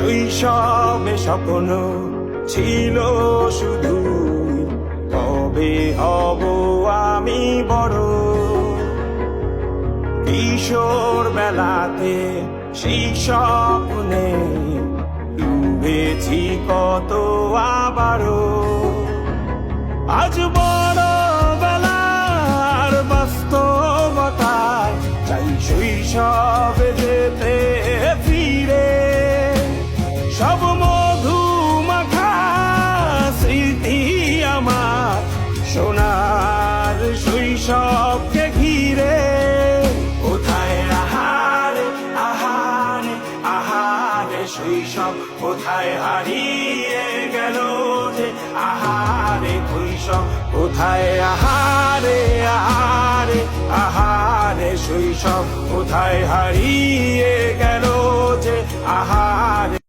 শৈশবে স্বপ্ন ছিল শুধু কবে হব আমি বড়। কিশোর বেলাতে সেই স্বপ্নে ডুবেছি কত আবারও। আজ বড় বেলার বাস্তবতায় চাই শৈশবে যেতে ফিরে। সব মধুমাখা স্মৃতি আমার সোনার শৈশবকে ঘিরে। কোথায় আহারে আহারে আহারে শৈশব কোথায় হারিয়ে গেল যে আহারে শৈশব কোথায় আহারে আহারে আহারে শৈশব কোথায় হারিয়ে গেল যে আহারে।